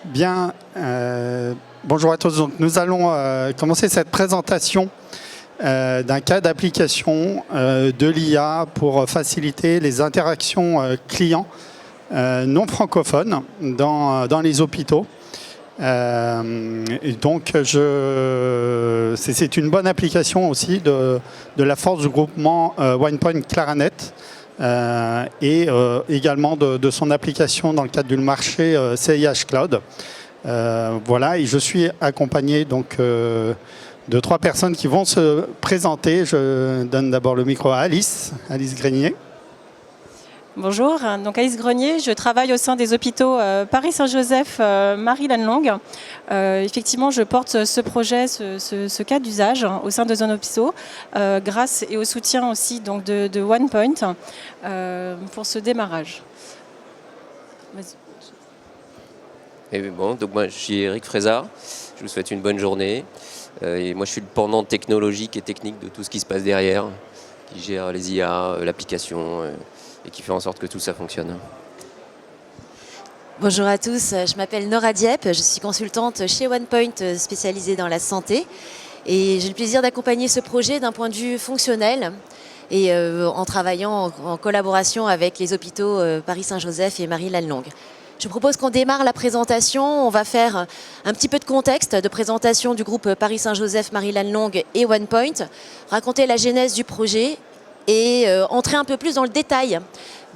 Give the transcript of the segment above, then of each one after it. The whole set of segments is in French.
Bien, bonjour à tous. Donc, nous allons commencer cette présentation d'un cas d'application de l'IA pour faciliter les interactions clients non francophones dans les hôpitaux. Et donc, c'est une bonne application aussi de la force du groupement OnePoint Claranet. Et également de son application dans le cadre du marché CIH Cloud. Voilà, et je suis accompagné donc, de 3 personnes qui vont se présenter. Je donne d'abord le micro à Alice Grenier. Bonjour, donc Alice Grenier, je travaille au sein des hôpitaux Paris-Saint-Joseph, Marie-Laine-Longue. Effectivement, je porte ce projet, ce cas d'usage au sein de Zone Hôpitaux, grâce et au soutien aussi donc, de OnePoint pour ce démarrage. Et bon, donc moi je suis Eric Frézard, je vous souhaite une bonne journée. Et moi je suis le pendant technologique et technique de tout ce qui se passe derrière, qui gère les IA, l'application, et qui fait en sorte que tout ça fonctionne. Bonjour à tous, je m'appelle Nora Dieppe, je suis consultante chez OnePoint spécialisée dans la santé et j'ai le plaisir d'accompagner ce projet d'un point de vue fonctionnel et en travaillant en collaboration avec les hôpitaux Paris-Saint-Joseph et Marie-Laine-Longue. Je propose qu'on démarre la présentation, on va faire un petit peu de contexte de présentation du groupe Paris-Saint-Joseph, Marie-Laine-Longue et OnePoint, raconter la genèse du projet et entrer un peu plus dans le détail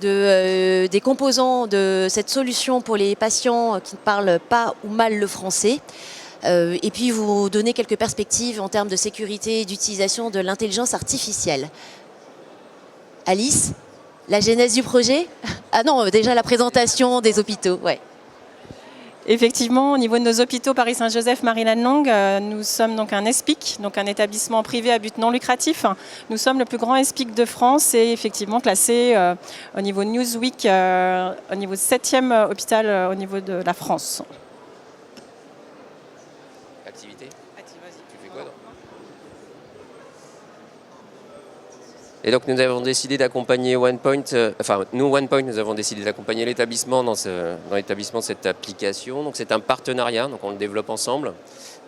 des composants de cette solution pour les patients qui ne parlent pas ou mal le français. Et puis vous donner quelques perspectives en termes de sécurité et d'utilisation de l'intelligence artificielle. Alice, la genèse du projet? Ah non, déjà la présentation des hôpitaux, ouais. Effectivement, au niveau de nos hôpitaux Paris-Saint-Joseph, Marie-Laine-Longue, nous sommes donc un ESPIC, donc un établissement privé à but non lucratif. Nous sommes le plus grand ESPIC de France et effectivement classé au niveau Newsweek, au niveau 7e hôpital au niveau de la France. Activité ? Tu fais quoi donc ? Et donc nous avons décidé d'accompagner OnePoint, nous avons décidé d'accompagner l'établissement dans l'établissement de cette application. Donc c'est un partenariat, donc on le développe ensemble.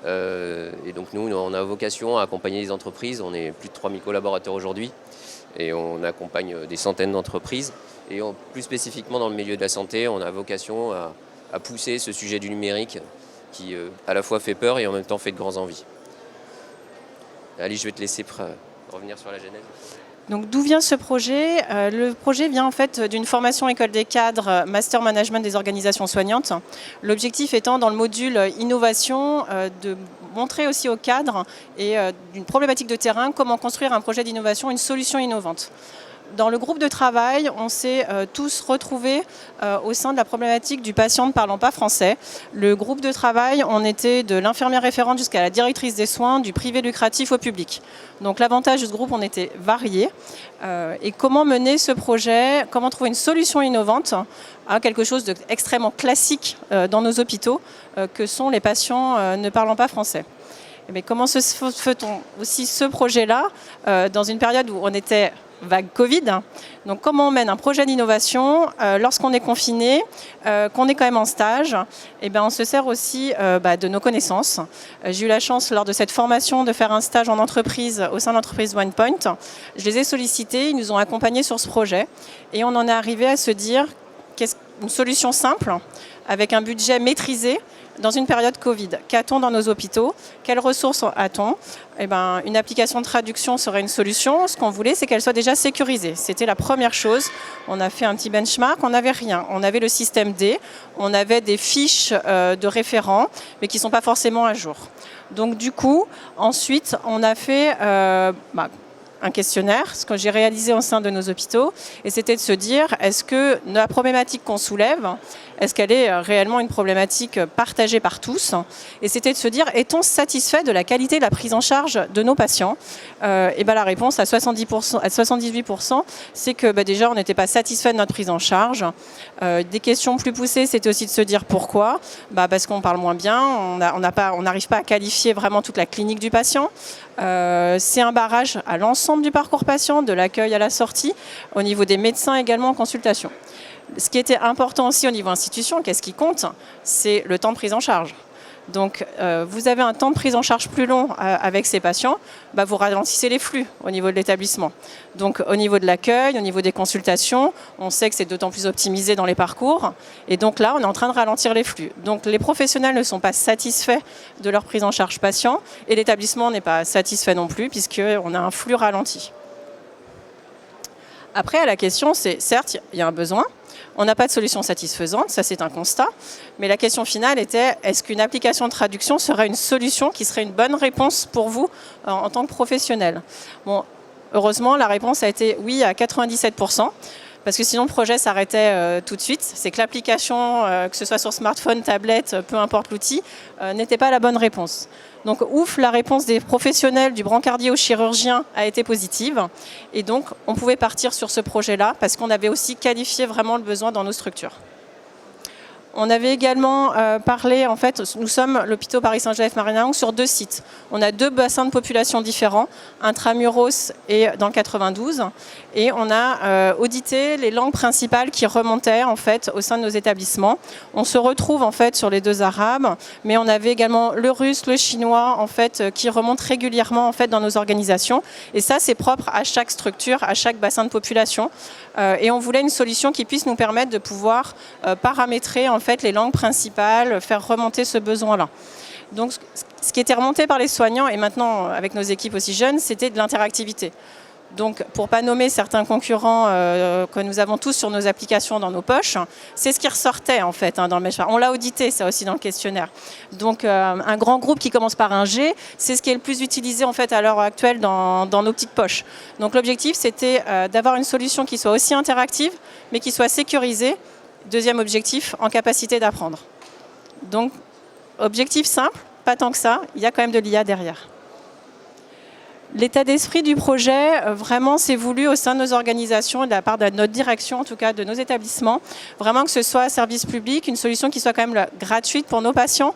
Et donc nous, on a vocation à accompagner les entreprises. On est plus de 3000 collaborateurs aujourd'hui et on accompagne des centaines d'entreprises. Et plus spécifiquement dans le milieu de la santé, on a vocation à pousser ce sujet du numérique qui à la fois fait peur et en même temps fait de grandes envies. Alice, je vais te laisser revenir sur la genèse. Donc d'où vient ce projet ? Le projet vient en fait d'une formation école des cadres Master Management des organisations soignantes. L'objectif étant dans le module innovation de montrer aussi aux cadres et d'une problématique de terrain comment construire un projet d'innovation, une solution innovante. Dans le groupe de travail, on s'est tous retrouvés au sein de la problématique du patient ne parlant pas français. Le groupe de travail, on était de l'infirmière référente jusqu'à la directrice des soins, du privé lucratif au public. Donc l'avantage de ce groupe, on était variés. Et comment mener ce projet, comment trouver une solution innovante à quelque chose d'extrêmement classique dans nos hôpitaux, que sont les patients ne parlant pas français. Mais comment fait-on aussi ce projet-là dans une période où on était vague Covid. Donc comment on mène un projet d'innovation lorsqu'on est confiné, qu'on est quand même en stage, et on se sert aussi de nos connaissances. J'ai eu la chance lors de cette formation de faire un stage en entreprise au sein de l'entreprise OnePoint. Je les ai sollicités, ils nous ont accompagnés sur ce projet et on en est arrivé à se dire qu'est-ce une solution simple avec un budget maîtrisé dans une période Covid. Qu'a-t-on dans nos hôpitaux? Quelles ressources a-t-on? Une application de traduction serait une solution. Ce qu'on voulait, c'est qu'elle soit déjà sécurisée. C'était la première chose. On a fait un petit benchmark, on n'avait rien. On avait le système D, on avait des fiches de référents, mais qui ne sont pas forcément à jour. Donc du coup, ensuite, on a fait un questionnaire, ce que j'ai réalisé au sein de nos hôpitaux, et c'était de se dire, est-ce que la problématique qu'on soulève, est-ce qu'elle est réellement une problématique partagée par tous? Et c'était de se dire, est-on satisfait de la qualité de la prise en charge de nos patients? La réponse à 70%, à 78%, c'est que déjà on n'était pas satisfait de notre prise en charge. Des questions plus poussées, c'était aussi de se dire pourquoi? Parce qu'on parle moins bien, on n'arrive pas à qualifier vraiment toute la clinique du patient. C'est un barrage à l'ensemble du parcours patient, de l'accueil à la sortie, au niveau des médecins également en consultation. Ce qui était important aussi au niveau institution, qu'est-ce qui compte? C'est le temps de prise en charge. Donc, vous avez un temps de prise en charge plus long avec ces patients, vous ralentissez les flux au niveau de l'établissement. Donc, au niveau de l'accueil, au niveau des consultations, on sait que c'est d'autant plus optimisé dans les parcours. Et donc là, on est en train de ralentir les flux. Donc, les professionnels ne sont pas satisfaits de leur prise en charge patient et l'établissement n'est pas satisfait non plus puisqu'on a un flux ralenti. Après, la question, c'est certes, il y a un besoin. On n'a pas de solution satisfaisante, ça c'est un constat. Mais la question finale était, est-ce qu'une application de traduction serait une solution qui serait une bonne réponse pour vous en tant que professionnel? Bon, heureusement, la réponse a été oui à 97%. Parce que sinon le projet s'arrêtait tout de suite. C'est que l'application, que ce soit sur smartphone, tablette, peu importe l'outil, n'était pas la bonne réponse. Donc ouf, la réponse des professionnels du brancardier au chirurgien a été positive. Et donc on pouvait partir sur ce projet-là parce qu'on avait aussi qualifié vraiment le besoin dans nos structures. On avait également parlé, en fait, nous sommes l'hôpital Paris-Saint-Joseph-Marignane sur 2 sites. On a 2 bassins de population différents, intramuros et dans le 92. Et on a audité les langues principales qui remontaient en fait au sein de nos établissements. On se retrouve en fait sur les 2 arabes, mais on avait également le russe, le chinois en fait qui remontent régulièrement en fait dans nos organisations. Et ça, c'est propre à chaque structure, à chaque bassin de population. Et on voulait une solution qui puisse nous permettre de pouvoir paramétrer en fait les langues principales, faire remonter ce besoin-là. Donc, ce qui était remonté par les soignants et maintenant avec nos équipes aussi jeunes, c'était de l'interactivité. Donc, pour ne pas nommer certains concurrents que nous avons tous sur nos applications dans nos poches, c'est ce qui ressortait en fait dans le benchmark. On l'a audité ça aussi dans le questionnaire. Donc, un grand groupe qui commence par un G, c'est ce qui est le plus utilisé en fait à l'heure actuelle dans nos petites poches. Donc, l'objectif c'était d'avoir une solution qui soit aussi interactive, mais qui soit sécurisée. Deuxième objectif, en capacité d'apprendre. Donc, objectif simple, pas tant que ça, il y a quand même de l'IA derrière. L'état d'esprit du projet, vraiment, c'est voulu au sein de nos organisations, de la part de notre direction, en tout cas de nos établissements, vraiment que ce soit un service public, une solution qui soit quand même gratuite pour nos patients,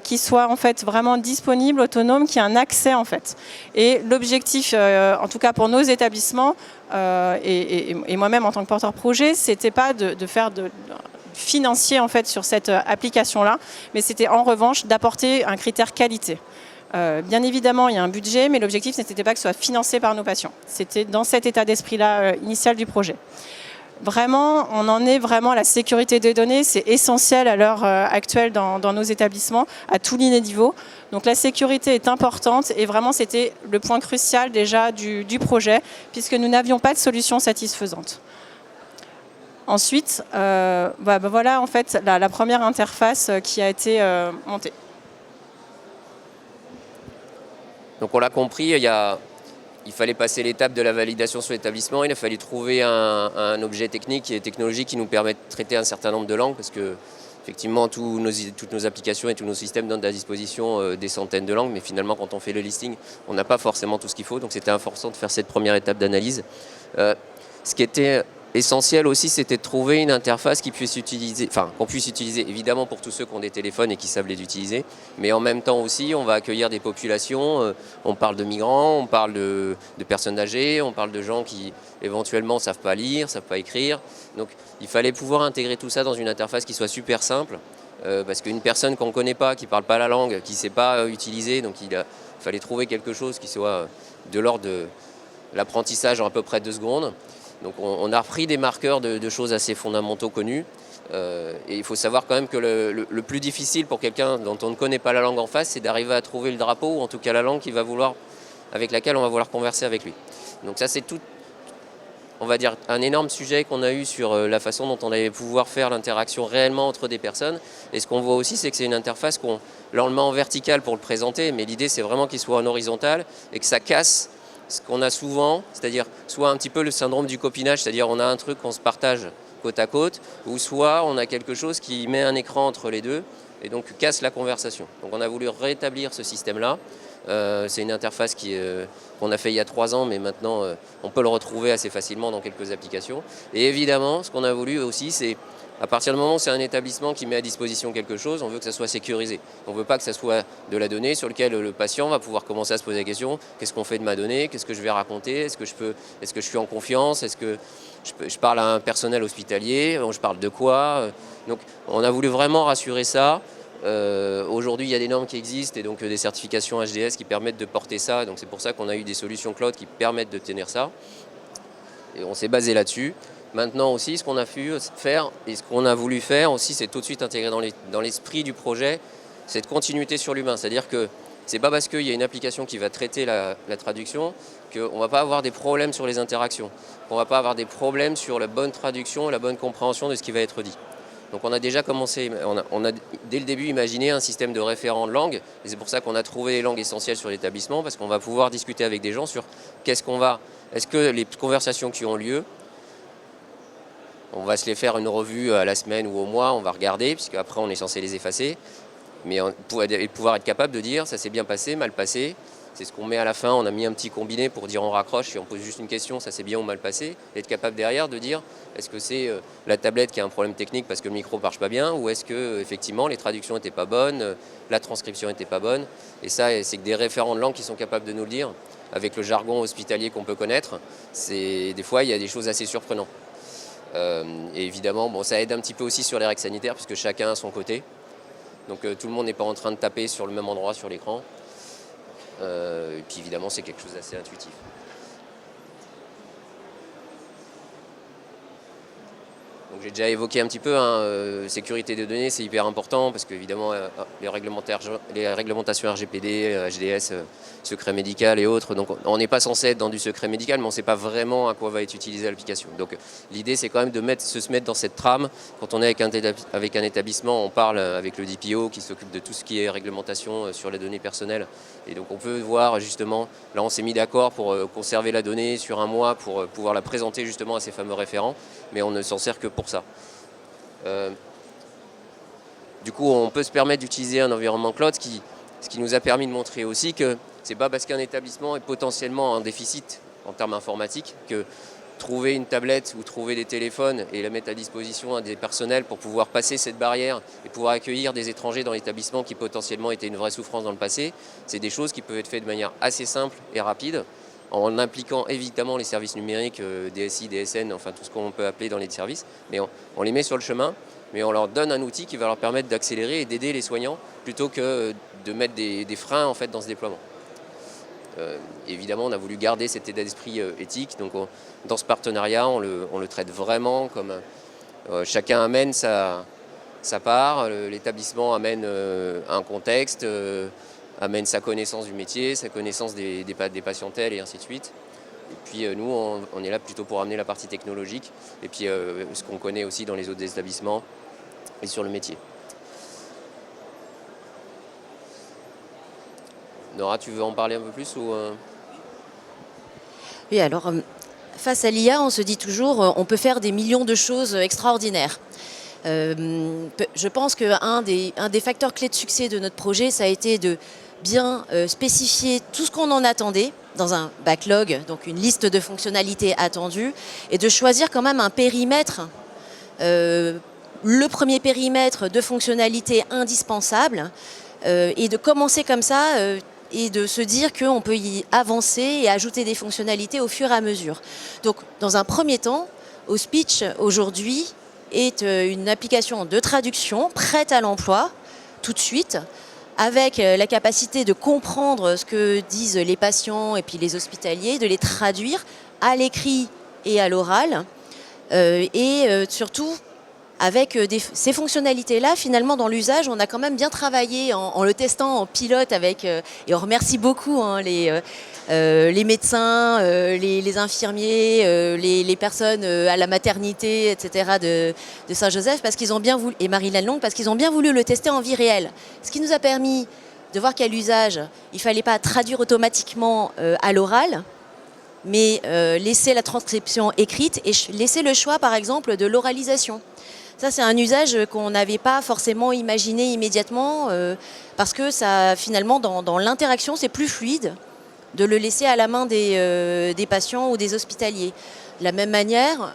qui soit en fait vraiment disponible, autonome, qui ait un accès en fait. Et l'objectif, en tout cas pour nos établissements, et moi-même en tant que porteur projet, c'était pas de faire de financier en fait sur cette application-là, mais c'était en revanche d'apporter un critère qualité. Bien évidemment, il y a un budget, mais l'objectif n'était pas que ce soit financé par nos patients. C'était dans cet état d'esprit-là initial du projet. Vraiment, on en est vraiment à la sécurité des données. C'est essentiel à l'heure actuelle dans nos établissements, à tous les niveaux. Donc la sécurité est importante et vraiment c'était le point crucial déjà du projet, puisque nous n'avions pas de solution satisfaisante. Ensuite, voilà en fait la première interface qui a été montée. Donc on l'a compris, il fallait passer l'étape de la validation sur l'établissement, il a fallu trouver un objet technique et technologique qui nous permette de traiter un certain nombre de langues, parce que effectivement toutes nos applications et tous nos systèmes donnent à disposition des centaines de langues, mais finalement quand on fait le listing, on n'a pas forcément tout ce qu'il faut, donc c'était important de faire cette première étape d'analyse. Ce qui était essentiel aussi, c'était de trouver une interface qu'on puisse utiliser évidemment pour tous ceux qui ont des téléphones et qui savent les utiliser, mais en même temps aussi, on va accueillir des populations, on parle de migrants, on parle de personnes âgées, on parle de gens qui éventuellement ne savent pas lire, ne savent pas écrire. Donc il fallait pouvoir intégrer tout ça dans une interface qui soit super simple, parce qu'une personne qu'on ne connaît pas, qui ne parle pas la langue, qui ne sait pas utiliser, donc il fallait trouver quelque chose qui soit de l'ordre de l'apprentissage en à peu près 2 secondes. Donc on a repris des marqueurs de choses assez fondamentaux connus. Et il faut savoir quand même que le plus difficile pour quelqu'un dont on ne connaît pas la langue en face, c'est d'arriver à trouver le drapeau, ou en tout cas la langue avec laquelle on va vouloir converser avec lui. Donc ça c'est tout, on va dire, un énorme sujet qu'on a eu sur la façon dont on allait pouvoir faire l'interaction réellement entre des personnes. Et ce qu'on voit aussi, c'est que c'est une interface là on le met en vertical pour le présenter, mais l'idée c'est vraiment qu'il soit en horizontal et que ça casse ce qu'on a souvent, c'est-à-dire soit un petit peu le syndrome du copinage, c'est-à-dire on a un truc qu'on se partage côte à côte, ou soit on a quelque chose qui met un écran entre les deux et donc casse la conversation. Donc on a voulu rétablir ce système-là. C'est une interface qu'on a fait il y a 3 ans, mais maintenant on peut le retrouver assez facilement dans quelques applications. Et évidemment, ce qu'on a voulu aussi, c'est À partir du moment où c'est un établissement qui met à disposition quelque chose, on veut que ça soit sécurisé. On ne veut pas que ça soit de la donnée sur laquelle le patient va pouvoir commencer à se poser la question, qu'est-ce qu'on fait de ma donnée, qu'est-ce que je vais raconter, est-ce que je suis en confiance, est-ce que je parle à un personnel hospitalier, je parle de quoi. Donc on a voulu vraiment rassurer ça. Aujourd'hui, il y a des normes qui existent et donc des certifications HDS qui permettent de porter ça. Donc c'est pour ça qu'on a eu des solutions cloud qui permettent de tenir ça. Et on s'est basé là-dessus. Maintenant aussi, ce qu'on a pu faire et ce qu'on a voulu faire aussi, c'est tout de suite intégrer dans l'esprit du projet cette continuité sur l'humain. C'est-à-dire que c'est pas parce qu'il y a une application qui va traiter la traduction qu'on ne va pas avoir des problèmes sur les interactions, qu'on ne va pas avoir des problèmes sur la bonne traduction et la bonne compréhension de ce qui va être dit. Donc on a déjà commencé, on a dès le début imaginé un système de référents de langue, et c'est pour ça qu'on a trouvé les langues essentielles sur l'établissement, parce qu'on va pouvoir discuter avec des gens sur est-ce que les conversations qui ont lieu, on va se les faire une revue à la semaine ou au mois, on va regarder, puisque après on est censé les effacer, mais pouvoir être capable de dire ça s'est bien passé, mal passé. C'est ce qu'on met à la fin, on a mis un petit combiné pour dire on raccroche et on pose juste une question, ça s'est bien ou mal passé. Et être capable derrière de dire est-ce que c'est la tablette qui a un problème technique parce que le micro ne marche pas bien, ou est-ce que effectivement les traductions n'étaient pas bonnes, la transcription n'était pas bonne. Et ça, c'est que des référents de langue qui sont capables de nous le dire, avec le jargon hospitalier qu'on peut connaître, des fois il y a des choses assez surprenantes. Et évidemment, bon, ça aide un petit peu aussi sur les règles sanitaires, puisque chacun a son côté. Donc tout le monde n'est pas en train de taper sur le même endroit sur l'écran. Et puis évidemment, c'est quelque chose d'assez intuitif. Donc j'ai déjà évoqué un petit peu, sécurité des données, c'est hyper important parce qu'évidemment, les réglementations RGPD, HDS, secret médical et autres, donc on n'est pas censé être dans du secret médical, mais on ne sait pas vraiment à quoi va être utilisée l'application. Donc l'idée, c'est quand même de se mettre dans cette trame. Quand on est avec un établissement, on parle avec le DPO qui s'occupe de tout ce qui est réglementation sur les données personnelles. Et donc on peut voir justement, là on s'est mis d'accord pour conserver la donnée sur un mois pour pouvoir la présenter justement à ces fameux référents, mais on ne s'en sert que pour ça. Du coup, on peut se permettre d'utiliser un environnement cloud, ce qui nous a permis de montrer aussi que c'est pas parce qu'un établissement est potentiellement en déficit en termes informatiques que trouver une tablette ou trouver des téléphones et la mettre à disposition à des personnels pour pouvoir passer cette barrière et pouvoir accueillir des étrangers dans l'établissement qui potentiellement étaient une vraie souffrance dans le passé, c'est des choses qui peuvent être faites de manière assez simple et rapide, en impliquant évidemment les services numériques, DSI, DSN, enfin tout ce qu'on peut appeler dans les services, mais on les met sur le chemin, mais on leur donne un outil qui va leur permettre d'accélérer et d'aider les soignants plutôt que de mettre des freins en fait, dans ce déploiement. Évidemment, on a voulu garder cet état d'esprit éthique, donc dans ce partenariat, on le traite vraiment comme chacun amène sa part, l'établissement amène un contexte, amène sa connaissance du métier, sa connaissance des patientèles et ainsi de suite. Et puis nous, on est là plutôt pour amener la partie technologique et puis ce qu'on connaît aussi dans les autres établissements et sur le métier. Nora, tu veux en parler un peu plus ou Oui, alors face à l'IA, on se dit toujours on peut faire des millions de choses extraordinaires. Je pense qu'un des facteurs clés de succès de notre projet, ça a été de bien spécifier tout ce qu'on en attendait dans un backlog, donc une liste de fonctionnalités attendues, et de choisir quand même un périmètre, le premier périmètre de fonctionnalités indispensables, et de commencer comme ça et de se dire qu'on peut y avancer et ajouter des fonctionnalités au fur et à mesure. Donc dans un premier temps, Auspeech aujourd'hui est une application de traduction prête à l'emploi tout de suite, avec la capacité de comprendre ce que disent les patients et puis les hospitaliers, de les traduire à l'écrit et à l'oral, et surtout avec ces fonctionnalités-là, finalement, dans l'usage, on a quand même bien travaillé en le testant en pilote avec, et on remercie beaucoup les médecins, les infirmiers, les personnes à la maternité, etc. de Saint-Joseph, parce qu'ils ont bien voulu, et Marie-Laine Long, parce qu'ils ont bien voulu le tester en vie réelle. Ce qui nous a permis de voir qu'à l'usage, il ne fallait pas traduire automatiquement à l'oral, mais laisser la transcription écrite et laisser le choix, par exemple, de l'oralisation. Ça, c'est un usage qu'on n'avait pas forcément imaginé immédiatement parce que ça, finalement, dans l'interaction, c'est plus fluide de le laisser à la main des patients ou des hospitaliers. De la même manière,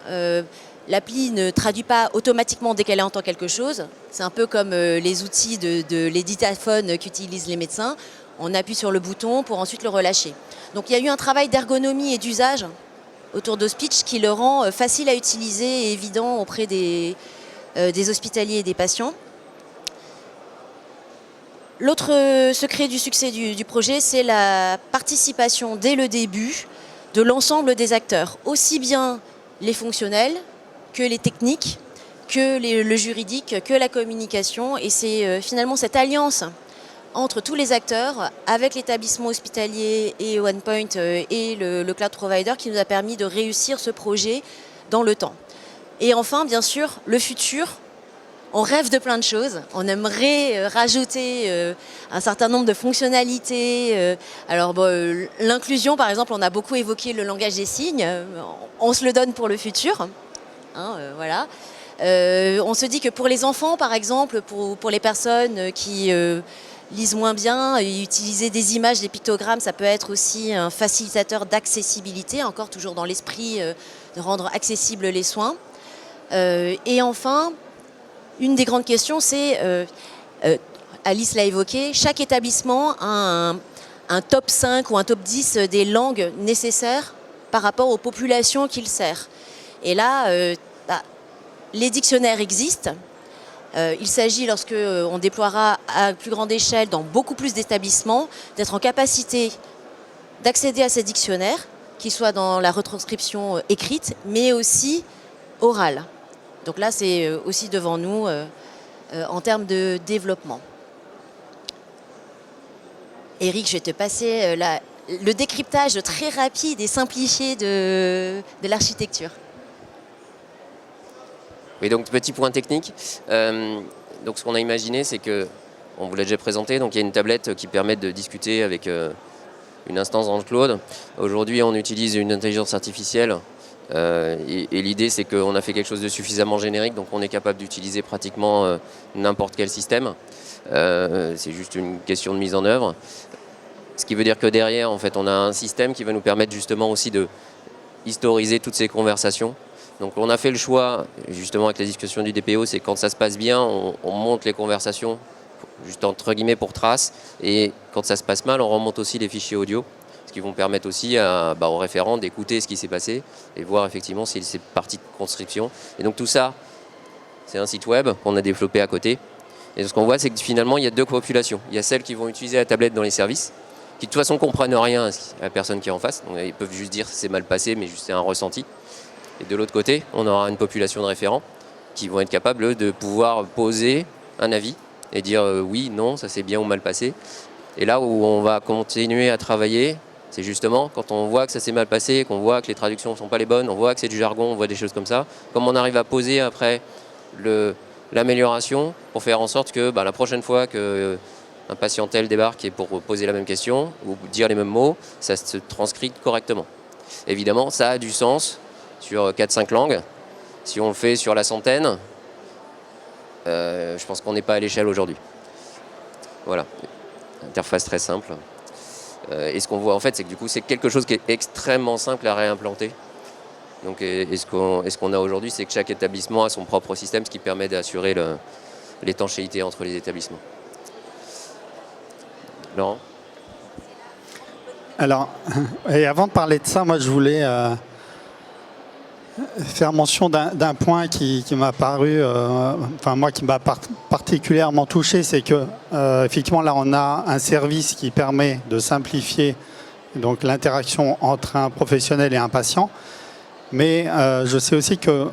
L'appli ne traduit pas automatiquement dès qu'elle entend quelque chose. C'est un peu comme les outils de les dictaphones qu'utilisent les médecins. On appuie sur le bouton pour ensuite le relâcher. Donc il y a eu un travail d'ergonomie et d'usage autour de Speech qui le rend facile à utiliser et évident auprès des hospitaliers et des patients. L'autre secret du succès du projet, c'est la participation dès le début de l'ensemble des acteurs, aussi bien les fonctionnels que les techniques, que le juridique, que la communication. Et c'est finalement cette alliance entre tous les acteurs, avec l'établissement hospitalier et OnePoint et le cloud provider qui nous a permis de réussir ce projet dans le temps. Et enfin, bien sûr, le futur. On rêve de plein de choses. On aimerait rajouter un certain nombre de fonctionnalités. Alors, l'inclusion, par exemple, on a beaucoup évoqué le langage des signes. On se le donne pour le futur. Voilà. On se dit que pour les enfants, par exemple, pour les personnes qui lisent moins bien, utiliser des images, des pictogrammes, ça peut être aussi un facilitateur d'accessibilité, encore toujours dans l'esprit de rendre accessibles les soins. Et enfin, une des grandes questions, c'est, Alice l'a évoqué, chaque établissement a un top 5 ou un top 10 des langues nécessaires par rapport aux populations qu'il sert. Et là, les dictionnaires existent. Il s'agit, lorsque on déploiera à plus grande échelle dans beaucoup plus d'établissements, d'être en capacité d'accéder à ces dictionnaires, qu'ils soient dans la retranscription écrite, mais aussi orale. Donc là, c'est aussi devant nous en termes de développement. Eric, je vais te passer le décryptage très rapide et simplifié de l'architecture. Oui, donc petit point technique. Donc ce qu'on a imaginé, c'est que, on vous l'a déjà présenté, donc il y a une tablette qui permet de discuter avec une instance dans le cloud. Aujourd'hui, on utilise une intelligence artificielle. Et l'idée, c'est qu'on a fait quelque chose de suffisamment générique, donc on est capable d'utiliser pratiquement n'importe quel système. C'est juste une question de mise en œuvre. Ce qui veut dire que derrière, en fait, on a un système qui va nous permettre justement aussi de historiser toutes ces conversations. Donc on a fait le choix, justement avec la discussion du DPO, c'est quand ça se passe bien, on monte les conversations, juste entre guillemets pour trace, et quand ça se passe mal, on remonte aussi les fichiers audio, ce qui vont permettre aussi aux référents d'écouter ce qui s'est passé et voir effectivement si c'est parti de conscription. Et donc tout ça, c'est un site web qu'on a développé à côté. Et ce qu'on voit, c'est que finalement, il y a deux populations. Il y a celles qui vont utiliser la tablette dans les services, qui de toute façon ne comprennent rien à la personne qui est en face. Donc, ils peuvent juste dire c'est mal passé, mais juste c'est un ressenti. Et de l'autre côté, on aura une population de référents qui vont être capables de pouvoir poser un avis et dire oui, non, ça s'est bien ou mal passé. Et là où on va continuer à travailler, c'est justement quand on voit que ça s'est mal passé, qu'on voit que les traductions ne sont pas les bonnes, on voit que c'est du jargon, on voit des choses comme ça, comment on arrive à poser après l'amélioration pour faire en sorte que la prochaine fois qu'un patient tel débarque et pour poser la même question ou dire les mêmes mots, ça se transcrit correctement. Évidemment, ça a du sens sur 4-5 langues. Si on le fait sur la centaine, je pense qu'on n'est pas à l'échelle aujourd'hui. Voilà, interface très simple. Et ce qu'on voit en fait, c'est que du coup, c'est quelque chose qui est extrêmement simple à réimplanter. Donc, ce qu'on a aujourd'hui, c'est que chaque établissement a son propre système, ce qui permet d'assurer l'étanchéité entre les établissements. Laurent ? Alors, et avant de parler de ça, moi je voulais faire mention d'un point qui m'a paru, moi qui m'a particulièrement touché, c'est que effectivement là on a un service qui permet de simplifier donc l'interaction entre un professionnel et un patient, mais je sais aussi que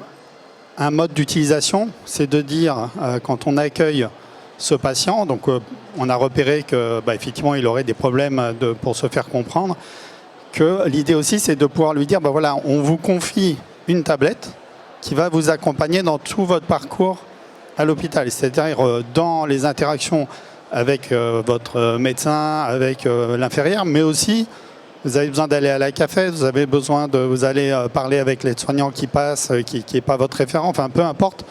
un mode d'utilisation, c'est de dire quand on accueille ce patient, donc on a repéré que effectivement il aurait des problèmes pour se faire comprendre, que l'idée aussi c'est de pouvoir lui dire voilà, on vous confie une tablette qui va vous accompagner dans tout votre parcours à l'hôpital, c'est-à-dire dans les interactions avec votre médecin, avec l'infirmière, mais aussi vous avez besoin d'aller à la cafette, vous allez parler avec l'aide-soignant qui passe, qui n'est pas votre référent, enfin peu importe,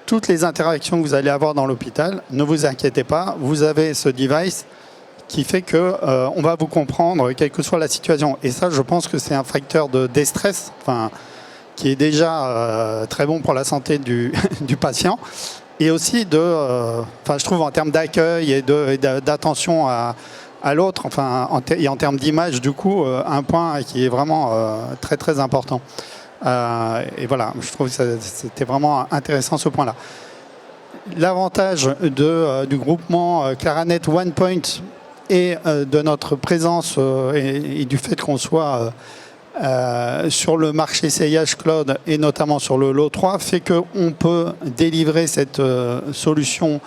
toutes les interactions que vous allez avoir dans l'hôpital, ne vous inquiétez pas, vous avez ce device qui fait qu'on va vous comprendre quelle que soit la situation. Et ça, je pense que c'est un facteur de déstress, qui est déjà très bon pour la santé du, du patient. Et aussi je trouve en termes d'accueil et d'attention à l'autre, et en termes d'image, du coup, un point qui est vraiment très très important. Et voilà, je trouve que c'était vraiment intéressant ce point-là. L'avantage du groupement Claranet OnePoint et de notre présence et du fait qu'on soit sur le marché CIH Cloud et notamment sur le Lot 3 fait qu'on peut délivrer cette solution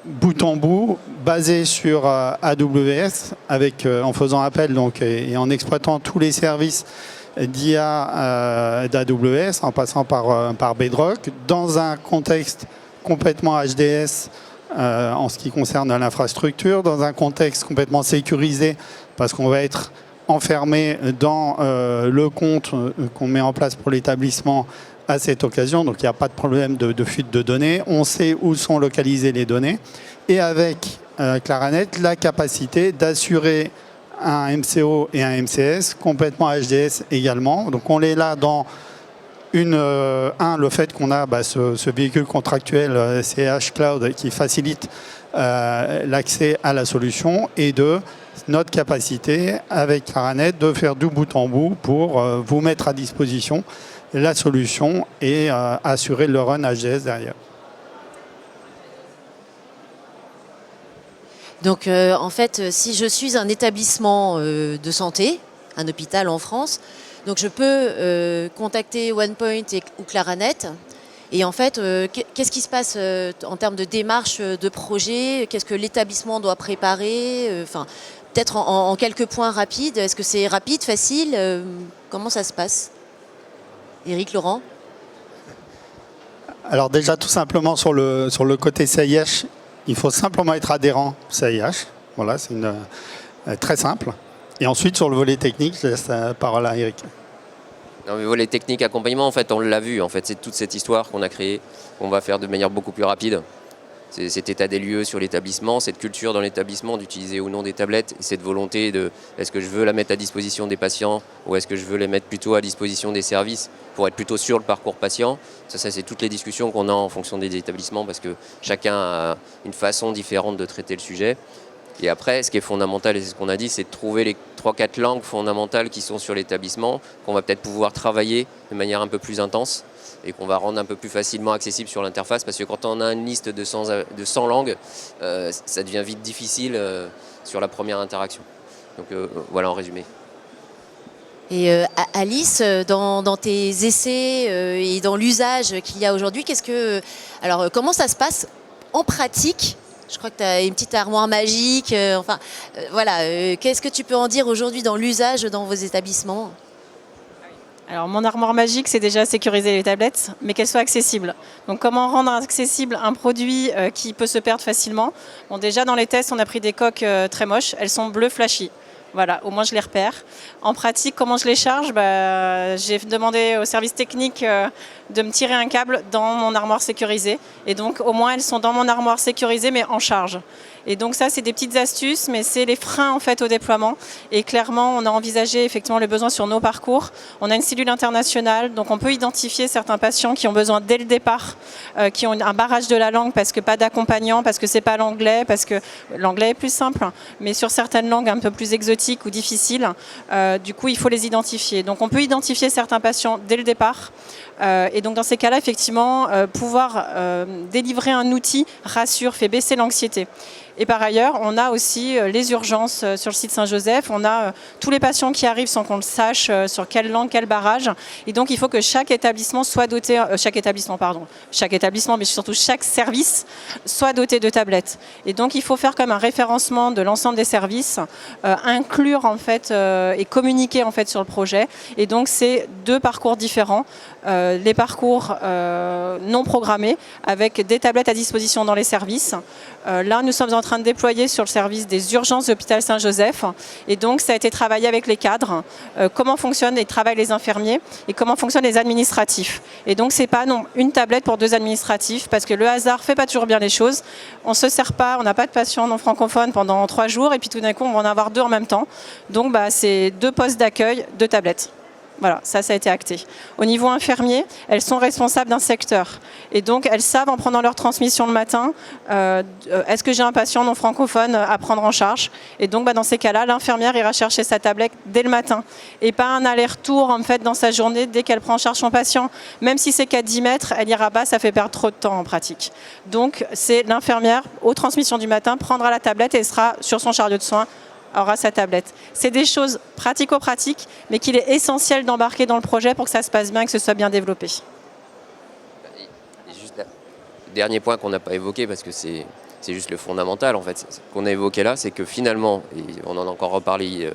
bout en bout basée sur AWS en faisant appel et en exploitant tous les services d'IA d'AWS en passant par Bedrock dans un contexte complètement HDS en ce qui concerne l'infrastructure, dans un contexte complètement sécurisé parce qu'on va être enfermé dans le compte qu'on met en place pour l'établissement à cette occasion. Donc il n'y a pas de problème de fuite de données. On sait où sont localisées les données. Et avec Claranet, la capacité d'assurer un MCO et un MCS complètement HDS également. Donc on est là dans le fait qu'on a ce véhicule contractuel CH Cloud qui facilite l'accès à la solution, et notre capacité avec Claranet de faire du bout en bout pour vous mettre à disposition la solution et assurer le run HDS derrière. Donc en fait, si je suis un établissement de santé, un hôpital en France, donc je peux contacter OnePoint ou Claranet. Et en fait, qu'est-ce qui se passe en termes de démarche de projet? Qu'est-ce que l'établissement doit préparer? Peut-être en quelques points rapides. Est-ce que c'est rapide, facile? Comment ça se passe? Éric, Laurent? Alors déjà, tout simplement sur le côté CIH, il faut simplement être adhérent CIH. Voilà, c'est très simple. Et ensuite, sur le volet technique, je laisse la parole à Éric. Non, mais volet technique, accompagnement, en fait, on l'a vu. En fait, c'est toute cette histoire qu'on a créée, qu'on va faire de manière beaucoup plus rapide. C'est cet état des lieux sur l'établissement, cette culture dans l'établissement d'utiliser ou non des tablettes, cette volonté de est-ce que je veux la mettre à disposition des patients ou est-ce que je veux les mettre plutôt à disposition des services pour être plutôt sur le parcours patient. Ça c'est toutes les discussions qu'on a en fonction des établissements parce que chacun a une façon différente de traiter le sujet. Et après, ce qui est fondamental, et c'est ce qu'on a dit, c'est de trouver les 3-4 langues fondamentales qui sont sur l'établissement, qu'on va peut-être pouvoir travailler de manière un peu plus intense et qu'on va rendre un peu plus facilement accessible sur l'interface, parce que quand on a une liste de 100 langues, ça devient vite difficile sur la première interaction. Donc voilà en résumé. Et Alice, dans tes essais et dans l'usage qu'il y a aujourd'hui, comment ça se passe en pratique? Je crois que tu as une petite armoire magique. Qu'est-ce que tu peux en dire aujourd'hui dans l'usage dans vos établissements? Alors, mon armoire magique, c'est déjà sécuriser les tablettes, mais qu'elles soient accessibles. Donc, comment rendre accessible un produit qui peut se perdre facilement? Bon, déjà, dans les tests, on a pris des coques très moches. Elles sont bleues flashy. Voilà, au moins je les repère. En pratique, comment je les charge? J'ai demandé au service technique de me tirer un câble dans mon armoire sécurisée. Et donc, au moins, elles sont dans mon armoire sécurisée, mais en charge. Et donc ça, c'est des petites astuces, mais c'est les freins en fait au déploiement. Et clairement, on a envisagé effectivement le besoin sur nos parcours. On a une cellule internationale, donc on peut identifier certains patients qui ont besoin dès le départ, qui ont un barrage de la langue parce que pas d'accompagnant, parce que c'est pas l'anglais, parce que l'anglais est plus simple, mais sur certaines langues un peu plus exotiques ou difficiles, du coup, il faut les identifier. Donc on peut identifier certains patients dès le départ. Et donc dans ces cas-là, effectivement, pouvoir délivrer un outil rassure, fait baisser l'anxiété. Et par ailleurs, on a aussi les urgences sur le site Saint-Joseph. On a tous les patients qui arrivent sans qu'on le sache sur quelle langue, quel barrage. Et donc, il faut que chaque établissement soit doté, chaque établissement, mais surtout chaque service soit doté de tablettes. Et donc, il faut faire comme un référencement de l'ensemble des services, inclure en fait et communiquer en fait sur le projet. Et donc, c'est deux parcours différents. Les parcours non programmés avec des tablettes à disposition dans les services. Là, nous sommes en train de déployer sur le service des urgences de l'hôpital Saint-Joseph. Et donc, ça a été travaillé avec les cadres. Comment fonctionnent et travaillent les infirmiers et comment fonctionnent les administratifs. Et donc, ce n'est pas une tablette pour deux administratifs parce que le hasard ne fait pas toujours bien les choses. On ne se sert pas, on n'a pas de patients non francophones pendant 3 jours et puis tout d'un coup, on va en avoir 2 en même temps. Donc, c'est 2 postes d'accueil, 2 tablettes. Voilà, ça a été acté. Au niveau infirmier, elles sont responsables d'un secteur. Et donc, elles savent, en prenant leur transmission le matin, est-ce que j'ai un patient non francophone à prendre en charge? Et donc, dans ces cas-là, l'infirmière ira chercher sa tablette dès le matin. Et pas un aller-retour, en fait, dans sa journée, dès qu'elle prend en charge son patient. Même si c'est qu'à 10 mètres, elle ira pas, ça fait perdre trop de temps en pratique. Donc, c'est l'infirmière, aux transmissions du matin, prendra la tablette et sera sur son chariot de soins, aura sa tablette. C'est des choses pratico-pratiques, mais qu'il est essentiel d'embarquer dans le projet pour que ça se passe bien et que ce soit bien développé. Et juste le dernier point qu'on n'a pas évoqué, parce que c'est juste le fondamental en fait, ce qu'on a évoqué là, c'est que finalement, et on en a encore reparlé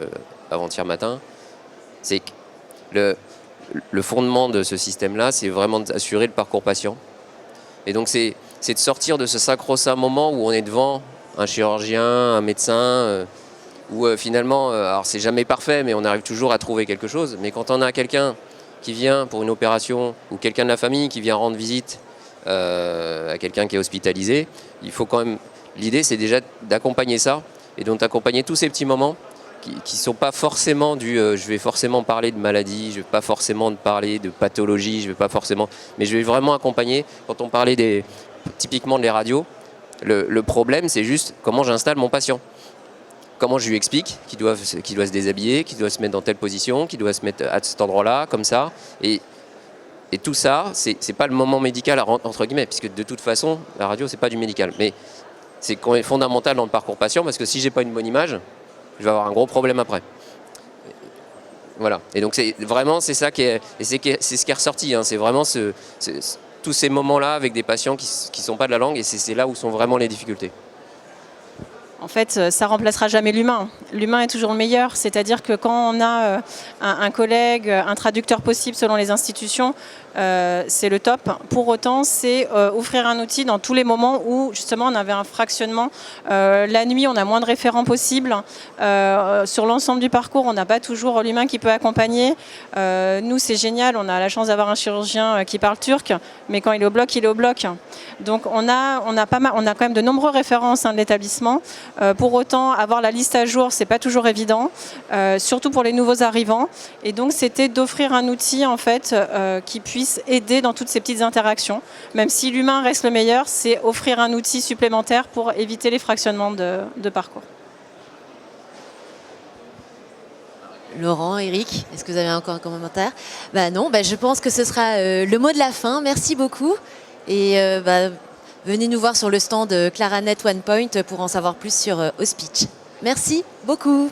avant-hier matin, c'est que le fondement de ce système-là, c'est vraiment d'assurer le parcours patient. Et donc c'est de sortir de ce sacro-saint moment où on est devant un chirurgien, un médecin, où finalement, alors c'est jamais parfait, mais on arrive toujours à trouver quelque chose. Mais quand on a quelqu'un qui vient pour une opération, ou quelqu'un de la famille qui vient rendre visite à quelqu'un qui est hospitalisé, il faut quand même... L'idée, c'est déjà d'accompagner ça, et donc d'accompagner tous ces petits moments qui ne sont pas forcément je vais forcément parler de maladie, je ne vais pas forcément parler de pathologie, je vais pas forcément... Mais je vais vraiment accompagner, quand on parlait typiquement des radios, le problème, c'est juste comment j'installe mon patient. Comment je lui explique qu'il doit se déshabiller, qu'il doit se mettre dans telle position, qu'il doit se mettre à cet endroit-là, comme ça. Et tout ça, c'est pas le moment médical, entre guillemets, puisque de toute façon, la radio, c'est pas du médical. Mais c'est fondamental dans le parcours patient, parce que si j'ai pas une bonne image, je vais avoir un gros problème après. Voilà. Et donc, c'est ça qui est... Et c'est ce qui est ressorti. Hein. C'est vraiment tous ces moments-là avec des patients qui sont pas de la langue, et c'est là où sont vraiment les difficultés. En fait, ça remplacera jamais l'humain. L'humain est toujours le meilleur. C'est-à-dire que quand on a un collègue, un traducteur possible selon les institutions, c'est le top. Pour autant, c'est offrir un outil dans tous les moments où justement on avait un fractionnement. La nuit, on a moins de référents possibles. Sur l'ensemble du parcours, on n'a pas toujours l'humain qui peut accompagner. Nous, c'est génial. On a la chance d'avoir un chirurgien qui parle turc, mais quand il est au bloc, il est au bloc. Donc on a quand même de nombreux référents au sein de l'établissement. Pour autant, avoir la liste à jour, c'est pas toujours évident, surtout pour les nouveaux arrivants. Et donc, c'était d'offrir un outil en fait qui puisse aider dans toutes ces petites interactions. Même si l'humain reste le meilleur, c'est offrir un outil supplémentaire pour éviter les fractionnements de parcours. Laurent, Eric, est-ce que vous avez encore un commentaire? Non, je pense que ce sera le mot de la fin. Merci beaucoup. Et venez nous voir sur le stand Claranet OnePoint pour en savoir plus sur Auspitch. Merci beaucoup.